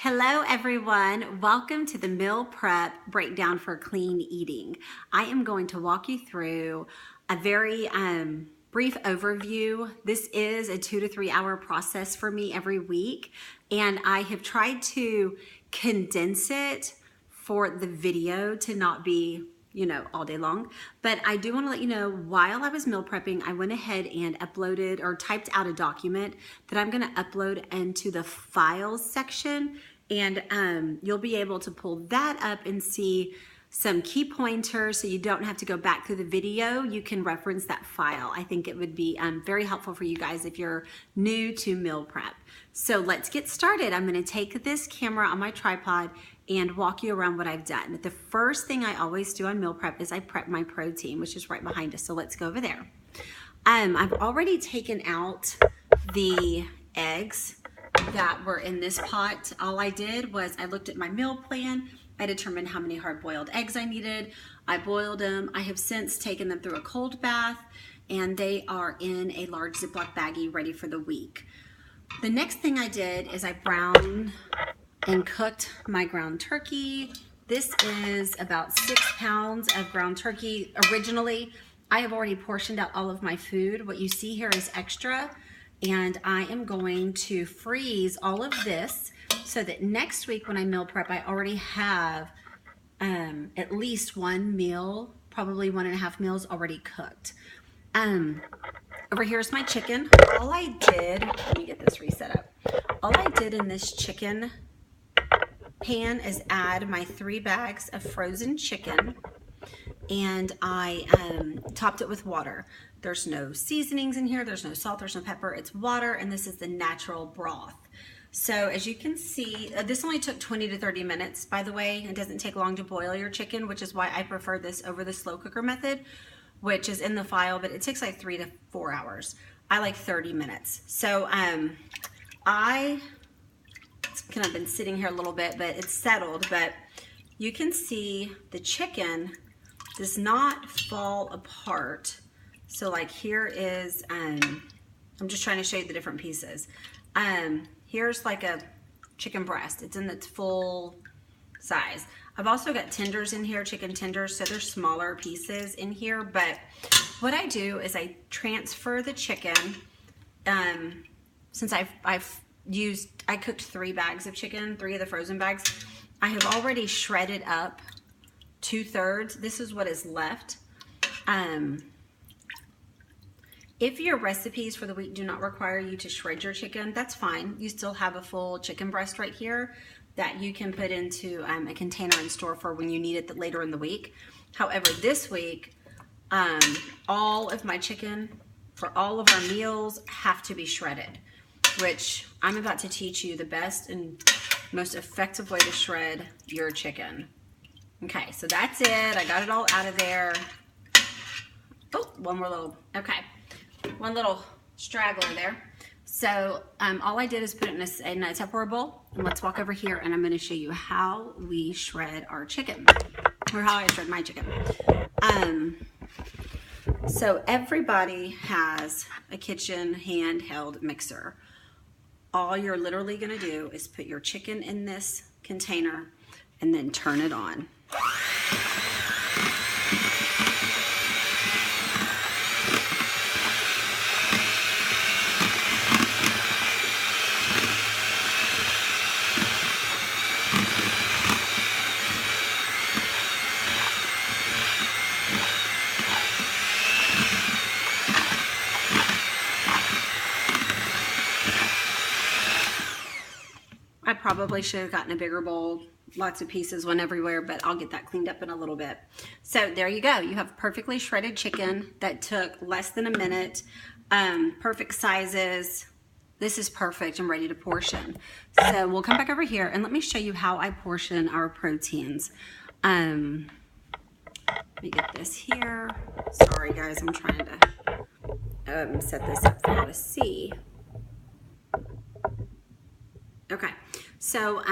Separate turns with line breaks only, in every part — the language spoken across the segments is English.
Hello everyone, welcome to the meal prep breakdown for clean eating. I am going to walk you through a very brief overview. This is a 2 to 3 hour process for me every week, and I have tried to condense it for the video to not be all day long. But I do want to let you know, while I was meal prepping, I went ahead and uploaded or typed out a document that I'm going to upload into the files section. And you'll be able to pull that up and see some key pointers so you don't have to go back through the video. You can reference that file. I think it would be very helpful for you guys if you're new to meal prep. So let's get started. I'm going to take this camera on my tripod and walk you around what I've done. The first thing I always do on meal prep is I prep my protein, which is right behind us. So let's go over there. I've already taken out the eggs that were in this pot. All I did was I looked at my meal plan. I determined how many hard-boiled eggs I needed. I boiled them. I have since taken them through a cold bath, and they are in a large Ziploc baggie ready for the week. The next thing I did is I browned and cooked my ground turkey. This is about 6 pounds of ground turkey. Originally, I have already portioned out all of my food. What you see here is extra, and I am going to freeze all of this so that next week when I meal prep, I already have at least one meal, probably 1.5 meals already cooked. Over here's my chicken. All I did, let me get this reset up. All I did in this chicken pan is add my 3 bags of frozen chicken, and I topped it with water. There's no seasonings in here, there's no salt, there's no pepper, it's water, and this is the natural broth. So as you can see, this only took 20 to 30 minutes, by the way. It doesn't take long to boil your chicken, which is why I prefer this over the slow cooker method, which is in the file, but it takes like 3 to 4 hours. I like 30 minutes. So it's kind of been sitting here a little bit, but it's settled, but you can see the chicken does not fall apart. So like here is, I'm just trying to show you the different pieces. Here's like a chicken breast. It's in its full size. I've also got tenders in here, chicken tenders, so there's smaller pieces in here, but what I do is I transfer the chicken, since I cooked 3 bags of chicken, 3 of the frozen bags. I have already shredded up 2/3. This is what is left. If your recipes for the week do not require you to shred your chicken, that's fine. You still have a full chicken breast right here that you can put into a container and store for when you need it later in the week. However, this week, all of my chicken for all of our meals have to be shredded, which I'm about to teach you the best and most effective way to shred your chicken. Okay, so that's it. I got it all out of there. Oh, one little straggler there. So all I did is put it in a Tupperware bowl, and let's walk over here and I'm going to show you how we shred our chicken, or how I shred my chicken. So everybody has a kitchen handheld mixer. All you're literally going to do is put your chicken in this container and then turn it on. I probably should have gotten a bigger bowl. Lots of pieces went everywhere, but I'll get that cleaned up in a little bit. So there you go. You have perfectly shredded chicken that took less than a minute. Perfect sizes. This is perfect. I'm ready to portion. So we'll come back over here and let me show you how I portion our proteins. Let me get this here. Sorry guys, I'm trying to set this up for you to see. Okay, so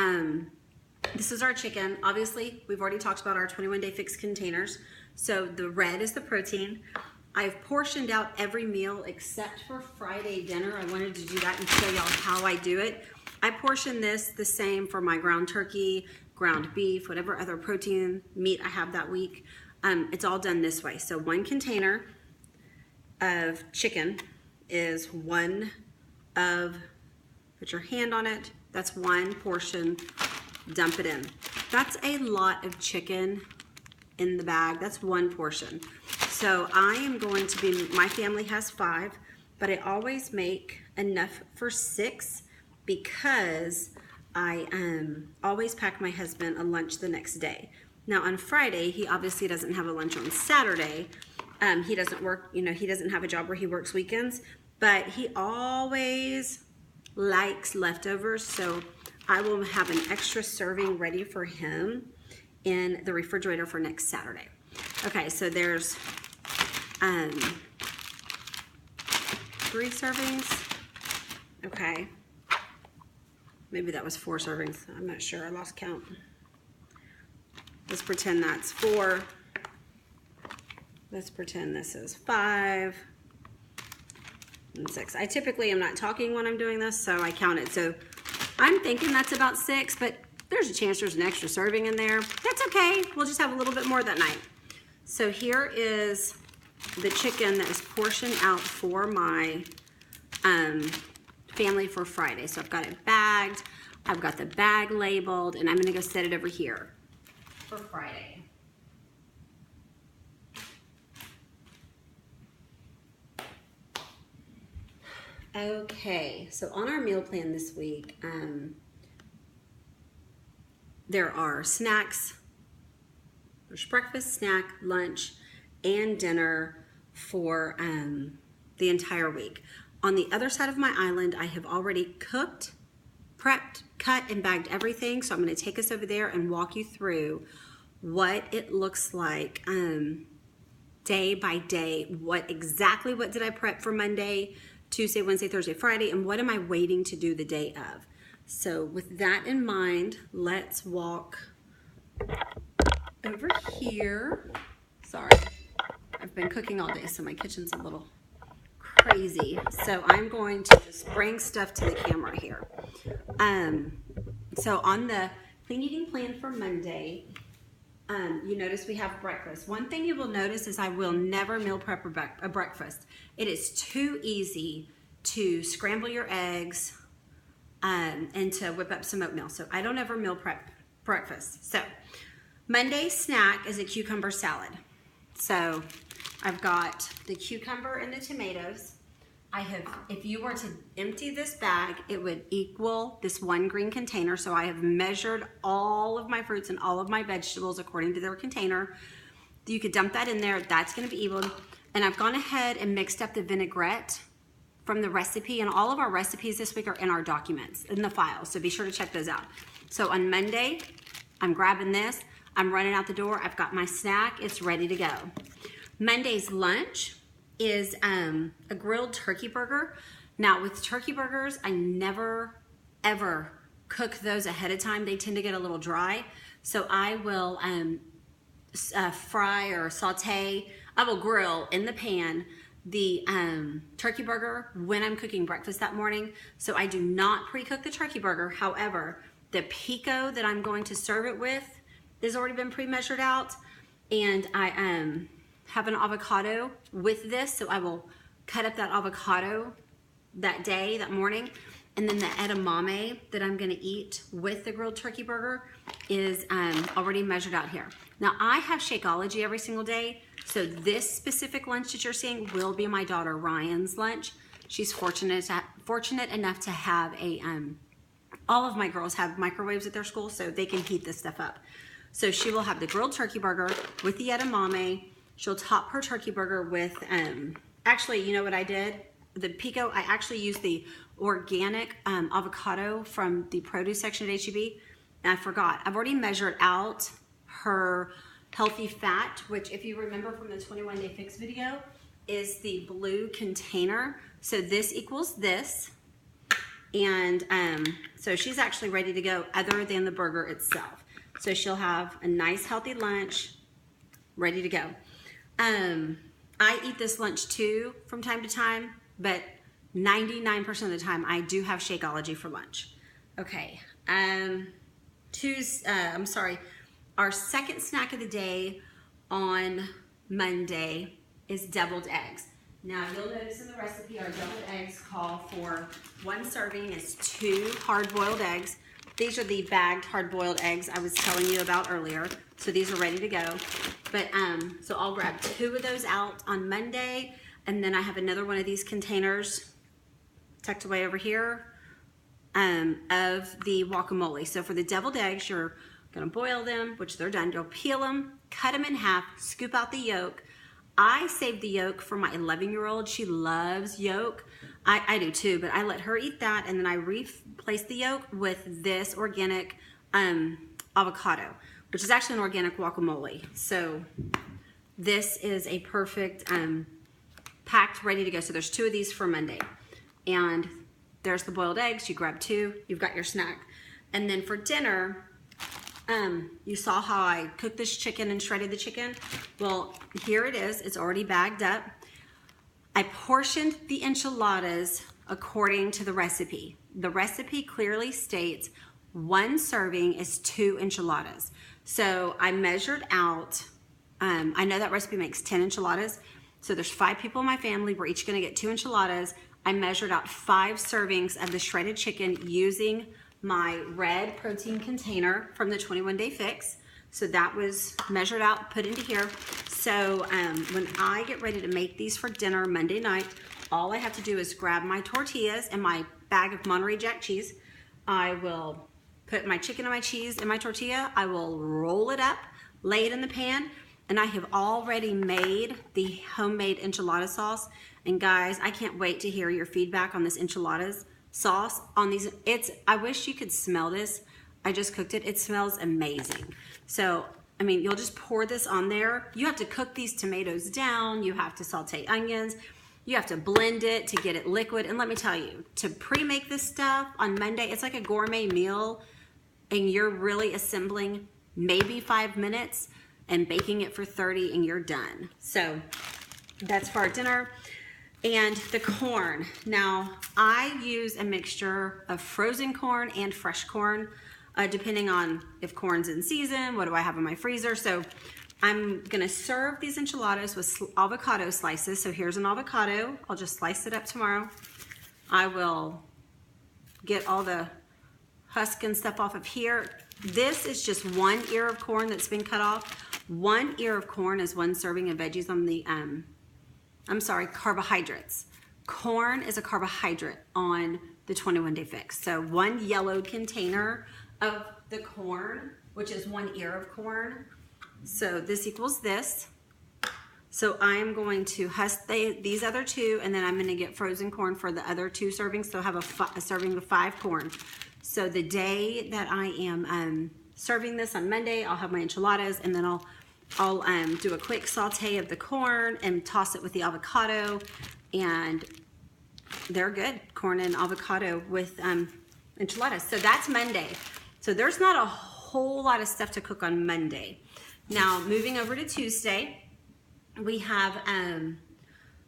this is our chicken. Obviously, we've already talked about our 21-day fixed containers. So the red is the protein. I've portioned out every meal except for Friday dinner. I wanted to do that and show y'all how I do it. I portion this the same for my ground turkey, ground beef, whatever other protein meat I have that week. It's all done this way. So 1 container of chicken is one of, put your hand on it, that's 1 portion, dump it in. That's a lot of chicken in the bag. That's 1 portion. So I am going to be, my family has 5, but I always make enough for 6 because I always pack my husband a lunch the next day. Now on Friday, he obviously doesn't have a lunch on Saturday. He doesn't work, you know, he doesn't have a job where he works weekends, but he always likes leftovers. So I will have an extra serving ready for him in the refrigerator for next Saturday. Okay, so there's 3 servings. Okay. Maybe that was 4 servings. I'm not sure. I lost count. Let's pretend that's 4. Let's pretend this is 5 and 6. I typically am not talking when I'm doing this, so I count it. So I'm thinking that's about 6, but there's a chance there's an extra serving in there. That's okay. We'll just have a little bit more that night. So here is the chicken that is portioned out for my family for Friday. So I've got it bagged, I've got the bag labeled, and I'm gonna go set it over here for Friday. Okay, so on our meal plan this week, there are snacks. There's breakfast, snack, lunch, and dinner for the entire week. On the other side of my island, I have already cooked, prepped, cut, and bagged everything. So I'm going to take us over there and walk you through what it looks like day by day. What did I prep for Monday, Tuesday, Wednesday, Thursday, Friday, and what am I waiting to do the day of? So with that in mind, let's walk over here. Sorry, I've been cooking all day, so my kitchen's a little crazy. So I'm going to just bring stuff to the camera here. So on the clean eating plan for Monday, you notice we have breakfast. One thing you will notice is I will never meal prep a breakfast. It is too easy to scramble your eggs and to whip up some oatmeal. So I don't ever meal prep breakfast. So Monday's snack is a cucumber salad. So I've got the cucumber and the tomatoes. If you were to empty this bag, it would equal this 1 green container. So I have measured all of my fruits and all of my vegetables according to their container. You could dump that in there. That's going to be even. And I've gone ahead and mixed up the vinaigrette from the recipe. And all of our recipes this week are in our documents, in the files. So be sure to check those out. So on Monday, I'm grabbing this. I'm running out the door. I've got my snack. It's ready to go. Monday's lunch is a grilled turkey burger. Now with turkey burgers, I never ever cook those ahead of time. They tend to get a little dry. So I will fry or saute, I will grill in the pan the turkey burger when I'm cooking breakfast that morning. So I do not pre-cook the turkey burger. However, the pico that I'm going to serve it with has already been pre-measured out, and I have an avocado with this, so I will cut up that avocado that morning, and then the edamame that I'm gonna eat with the grilled turkey burger is already measured out here. Now I have Shakeology every single day, so this specific lunch that you're seeing will be my daughter Ryan's lunch. She's fortunate enough to have all of my girls have microwaves at their school, so they can heat this stuff up. So she will have the grilled turkey burger with the edamame. She'll top her turkey burger with, actually, you know what I did? The pico, I actually used the organic avocado from the produce section at HEB, and I forgot. I've already measured out her healthy fat, which if you remember from the 21-day fix video, is the blue container. So this equals this. And so she's actually ready to go other than the burger itself. So she'll have a nice healthy lunch ready to go. I eat this lunch too from time to time, but 99% of the time I do have Shakeology for lunch. Okay. Our second snack of the day on Monday is deviled eggs. Now you'll notice in the recipe our deviled eggs call for 1 serving is 2 hard-boiled eggs. These are the bagged hard-boiled eggs I was telling you about earlier. So these are ready to go. But so I'll grab 2 of those out on Monday, and then I have another one of these containers tucked away over here of the guacamole. So for the deviled eggs, you're gonna boil them, which they're done. You'll peel them, cut them in half, scoop out the yolk. I saved the yolk for my 11-year-old. She loves yolk. I do too, but I let her eat that, and then I replace the yolk with this organic avocado, which is actually an organic guacamole. So this is a perfect packed, ready to go. So there's 2 of these for Monday. And there's the boiled eggs. You grab 2, you've got your snack. And then for dinner, you saw how I cooked this chicken and shredded the chicken. Well, here it is. It's already bagged up. I portioned the enchiladas according to the recipe. The recipe clearly states 1 serving is 2 enchiladas. So I measured out, I know that recipe makes 10 enchiladas. So there's 5 people in my family. We're each gonna get 2 enchiladas. I measured out 5 servings of the shredded chicken using my red protein container from the 21 Day Fix. So that was measured out, put into here. So when I get ready to make these for dinner Monday night, all I have to do is grab my tortillas and my bag of Monterey Jack cheese. I will put my chicken and my cheese in my tortilla. I will roll it up, lay it in the pan, and I have already made the homemade enchilada sauce. And guys, I can't wait to hear your feedback on this enchiladas sauce on these. I wish you could smell this. I just cooked it. It smells amazing. So, I mean, you'll just pour this on there. You have to cook these tomatoes down. You have to saute onions. You have to blend it to get it liquid. And let me tell you, to pre-make this stuff on Monday, it's like a gourmet meal, and you're really assembling maybe 5 minutes and baking it for 30, and you're done. So that's for our dinner. And the corn. Now, I use a mixture of frozen corn and fresh corn, depending on if corn's in season, what do I have in my freezer. So I'm gonna serve these enchiladas with avocado slices. So here's an avocado. I'll just slice it up tomorrow. I will get all the husk and stuff off of here. This is just 1 ear of corn that's been cut off. 1 ear of corn is 1 serving of veggies on the, carbohydrates. Corn is a carbohydrate on the 21 Day Fix. So 1 yellowed container of the corn, which is 1 ear of corn. So this equals this. So I am going to husk these other 2, and then I'm gonna get frozen corn for the other 2 servings. So I'll have a serving of 5 corn. So the day that I am serving this on Monday, I'll have my enchiladas, and then I'll do a quick saute of the corn and toss it with the avocado, and they're good. Corn and avocado with enchiladas. So that's Monday. So there's not a whole lot of stuff to cook on Monday. Now, moving over to Tuesday, we have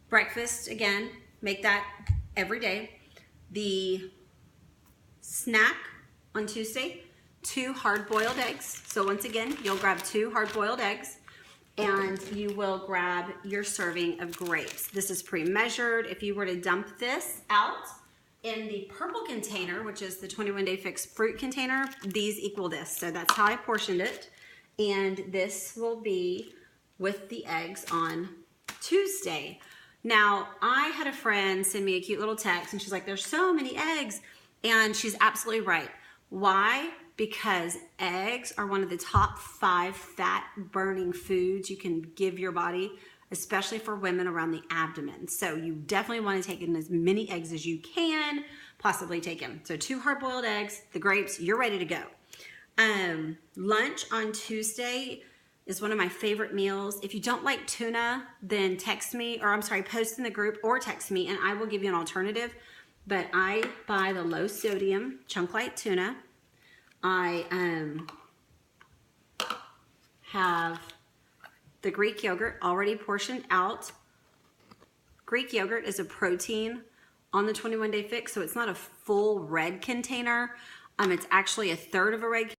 breakfast again. Make that every day. The snack on Tuesday, 2 hard-boiled eggs. So once again, you'll grab 2 hard-boiled eggs, and you will grab your serving of grapes. This is pre-measured. If you were to dump this out in the purple container, which is the 21 Day Fix fruit container, these equal this. So that's how I portioned it. And this will be with the eggs on Tuesday. Now, I had a friend send me a cute little text, and she's like, there's so many eggs. And she's absolutely right. Why? Because eggs are one of the top 5 fat burning foods you can give your body, especially for women around the abdomen. So you definitely want to take in as many eggs as you can possibly take in. So 2 hard-boiled eggs, the grapes, you're ready to go. Lunch on Tuesday is one of my favorite meals. If you don't like tuna, then text me, or I'm sorry, post in the group or text me, and I will give you an alternative. But I buy the low sodium chunk light tuna. I have the Greek yogurt already portioned out. Greek yogurt is a protein on the 21 Day Fix, so it's not a full red container. It's actually a third of a red